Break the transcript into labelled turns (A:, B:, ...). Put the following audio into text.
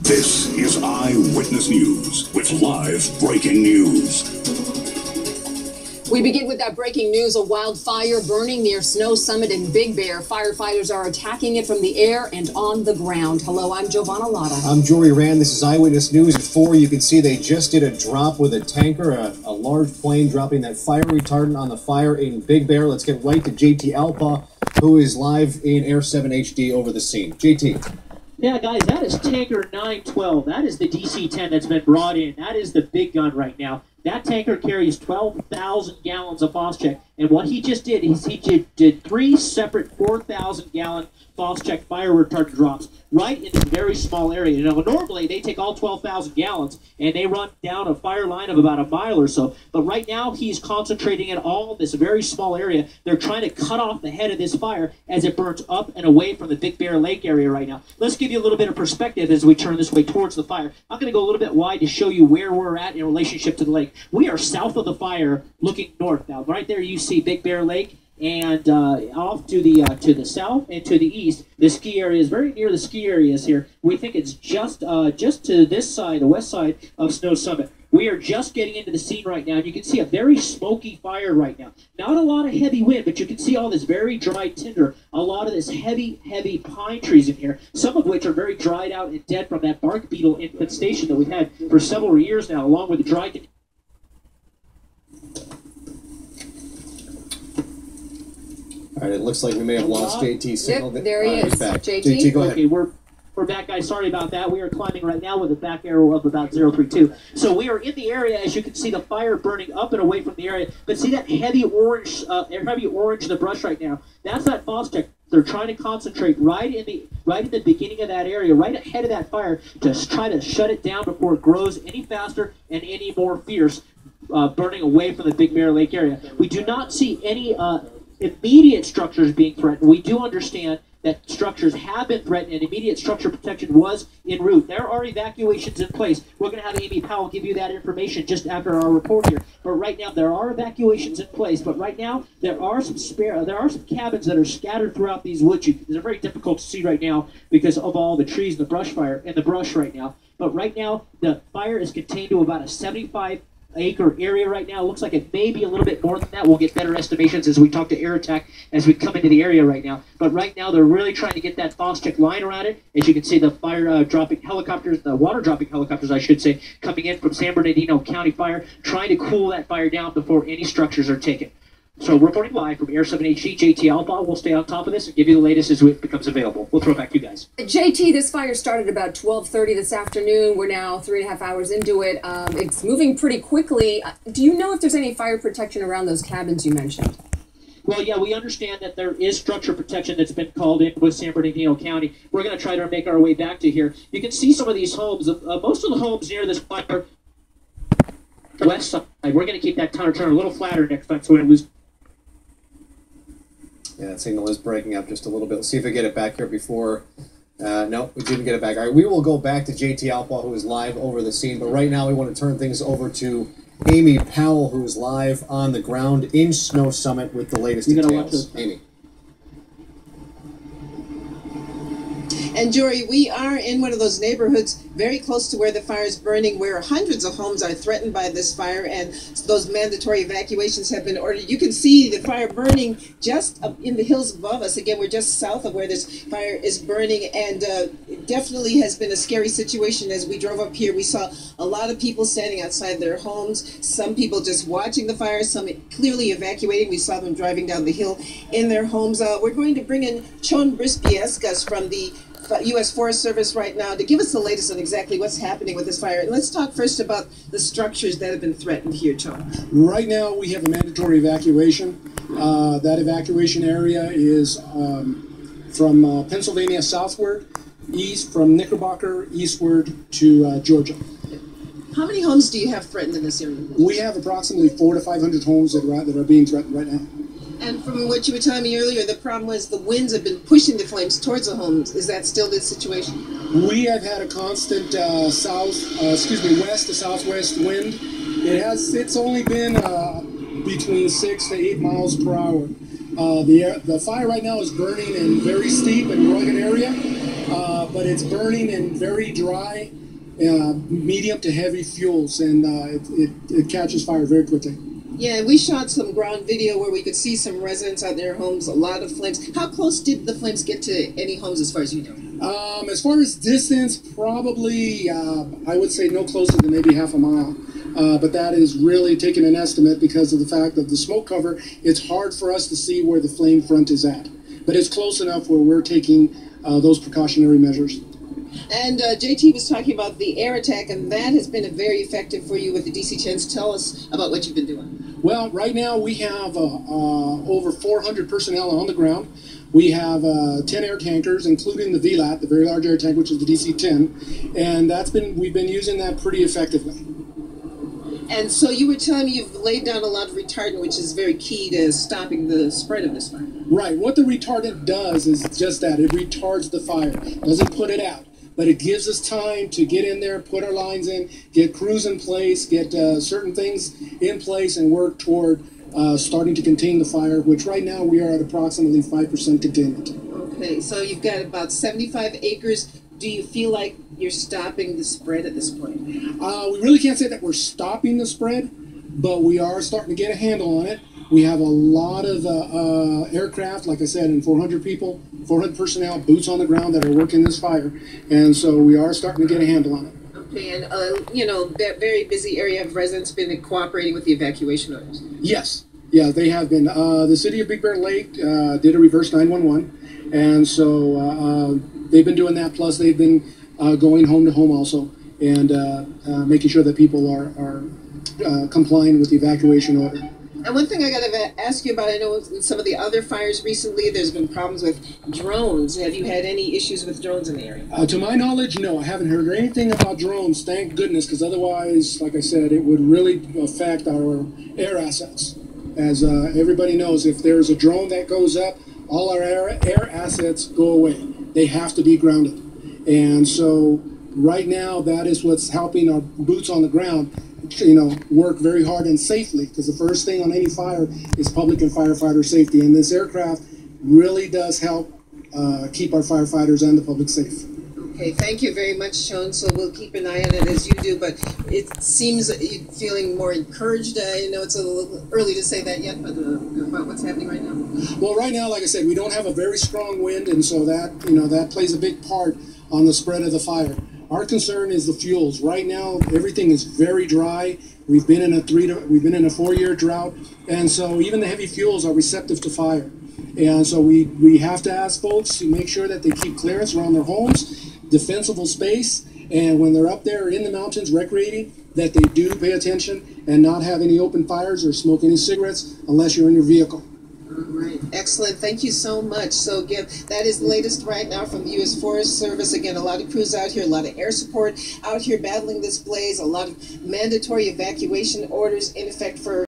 A: This is Eyewitness News with live breaking news.
B: We begin with that breaking news. A wildfire burning near Snow Summit in Big Bear. Firefighters are attacking it from the air and on the ground. Hello, I'm Giovanna Lotta.
C: I'm Jory Rand. This is Eyewitness News at 4. You can see they just did a drop with a tanker, a large plane dropping that fire retardant on the fire in Big Bear. Let's get right to JT Alpa, who is live in Air 7 HD over the scene. JT.
D: Yeah, guys, that is Tanker 912. That is the DC-10 that's been brought in. That is the big gun right now. That tanker carries 12,000 gallons of Phos-Chek, and what he just did is he did 3 separate 4,000-gallon Phos-Chek fire retardant drops right in a very small area. You know, normally they take all 12,000 gallons and they run down a fire line of about a mile or so, but right now he's concentrating it all in this very small area. They're trying to cut off the head of this fire as it burns up and away from the Big Bear Lake area right now. Let's give you a little bit of perspective as we turn this way towards the fire. I'm going to go a little bit wide to show you where we're at in relationship to the lake. We are south of the fire looking north now. Right there you see Big Bear Lake, and off to the south and to the east, the ski area is very near the ski areas here. We think it's just to this side, the west side of Snow Summit. We are just getting into the scene right now, and you can see a very smoky fire right now. Not a lot of heavy wind, but you can see all this very dry tinder, a lot of this heavy pine trees in here, some of which are very dried out and dead from that bark beetle infestation that we've had for several years now, along with the dry.
C: All right, it looks like we may have lost JT's signal.
B: Yep, there he is.
C: Back.
B: JT,
C: go ahead.
D: Okay, we're back, guys. Sorry about that. We are climbing right now with a back arrow of about 032. So we are in the area, as you can see, the fire burning up and away from the area. But see that heavy orange in the brush right now? That's that Phos-Chek. They're trying to concentrate right in the beginning of that area, right ahead of that fire, to try to shut it down before it grows any faster and any more fierce, burning away from the Big Bear Lake area. We do not see any immediate structures being threatened. We do understand that structures have been threatened and immediate structure protection was en route. There are evacuations in place. We're going to have Amy Powell give you that information just after our report here. But right now there are evacuations in place. But right now there are some cabins that are scattered throughout these woods. They're very difficult to see right now because of all the trees and the brush fire and the brush right now. But right now the fire is contained to about a 75-acre area right now. It looks like it may be a little bit more than that. We'll get better estimations as we talk to Air Attack as we come into the area right now. But right now, they're really trying to get that Phos-Chek line around it. As you can see, the fire dropping helicopters, the water dropping helicopters, I should say, coming in from San Bernardino County Fire, trying to cool that fire down before any structures are taken. So reporting live from Air 7 HD, JT Alpa. We'll stay on top of this and give you the latest as it becomes available. We'll throw it back to you guys.
B: JT, this fire started about 12:30 this afternoon. We're now 3.5 hours into it. It's moving pretty quickly. Do you know if there's any fire protection around those cabins you mentioned?
D: Well, yeah, we understand that there is structure protection that's been called in with San Bernardino County. We're going to try to make our way back to here. You can see some of these homes. Most of the homes near this fire, west side. We're going to keep that turn a little flatter next time so we don't lose.
C: Yeah, that signal is breaking up just a little bit. Let's see if we get it back here before. No, we didn't get it back. All right, we will go back to JT Alpa, who is live over the scene. But right now, we want to turn things over to Amy Powell, who is live on the ground in Snow Summit with the latest details. Amy.
E: And Jory, we are in one of those neighborhoods very close to where the fire is burning, where hundreds of homes are threatened by this fire, and those mandatory evacuations have been ordered. You can see the fire burning just up in the hills above us. Again, we're just south of where this fire is burning, and it definitely has been a scary situation. As we drove up here, we saw a lot of people standing outside their homes, some people just watching the fire, some clearly evacuating. We saw them driving down the hill in their homes. We're going to bring in Chon Brispiescas from the U.S. Forest Service right now to give us the latest on exactly what's happening with this fire. And let's talk first about the structures that have been threatened here, Chon.
F: Right now we have a mandatory evacuation. That evacuation area is from Pennsylvania southward, east from Knickerbocker eastward to Georgia.
E: How many homes do you have threatened in this area?
F: We have approximately 400 to 500 homes that are being threatened right now.
E: And from what you were telling me earlier, the problem was the winds have been pushing the flames towards the homes. Is that still the situation?
F: We have had a constant west to southwest wind. It's only been between 6 to 8 miles per hour. The fire right now is burning in very steep and rugged area. but it's burning in very dry, medium to heavy fuels, and it catches fire very quickly.
E: Yeah, we shot some ground video where we could see some residents out in their homes, a lot of flames. How close did the flames get to any homes as far as you know?
F: As far as distance, probably I would say no closer than maybe half a mile. But that is really taking an estimate because of the fact that the smoke cover, it's hard for us to see where the flame front is at. But it's close enough where we're taking those precautionary measures.
E: And JT was talking about the air attack, and that has been very effective for you with the DC-10s. Tell us about what you've been doing.
F: Well, right now we have over 400 personnel on the ground. We have 10 air tankers, including the VLAT, the very large air tank, which is the DC-10, and we've been using that pretty effectively.
E: And so you were telling me you've laid down a lot of retardant, which is very key to stopping the spread of this fire.
F: Right. What the retardant does is just that. It retards the fire. It doesn't put it out. But it gives us time to get in there, put our lines in, get crews in place, get certain things in place, and work toward starting to contain the fire, which right now we are at approximately 5% containment.
E: Okay, so you've got about 75 acres. Do you feel like you're stopping the spread at this point?
F: We really can't say that we're stopping the spread, but we are starting to get a handle on it. We have a lot of aircraft, like I said, and 400 people, 400 personnel, boots on the ground that are working this fire, and so we are starting to get a handle on it.
E: Okay, and that very busy area of residents been cooperating with the evacuation orders?
F: Yes, yeah, they have been. The city of Big Bear Lake did a reverse 911, and so they've been doing that. Plus, they've been going home to home also, and making sure that people are complying with the evacuation order.
E: And one thing I got to ask you about, I know in some of the other fires recently, there's been problems with drones. Have you had any issues with drones in the area?
F: To my knowledge, no. I haven't heard anything about drones, thank goodness, because otherwise, like I said, it would really affect our air assets. As everybody knows, if there's a drone that goes up, all our air assets go away. They have to be grounded. And so right now, that is what's helping our boots on the ground work very hard and safely, because the first thing on any fire is public and firefighter safety, and this aircraft really does help keep our firefighters and the public safe.
E: Okay, thank you very much, Sean. So we'll keep an eye on it as you do, but it seems that you're feeling more encouraged. It's a little early to say that yet, but about what's happening right now.
F: Well, right now, like I said, we don't have a very strong wind, and so that that plays a big part on the spread of the fire. Our concern is the fuels. Right now, everything is very dry. We've been in a 4-year drought, and so even the heavy fuels are receptive to fire. And so we have to ask folks to make sure that they keep clearance around their homes, defensible space, and when they're up there in the mountains recreating, that they do pay attention and not have any open fires or smoke any cigarettes unless you're in your vehicle.
E: All right, excellent. Thank you so much. So again, that is the latest right now from the U.S. Forest Service. Again, a lot of crews out here, a lot of air support out here battling this blaze, a lot of mandatory evacuation orders in effect for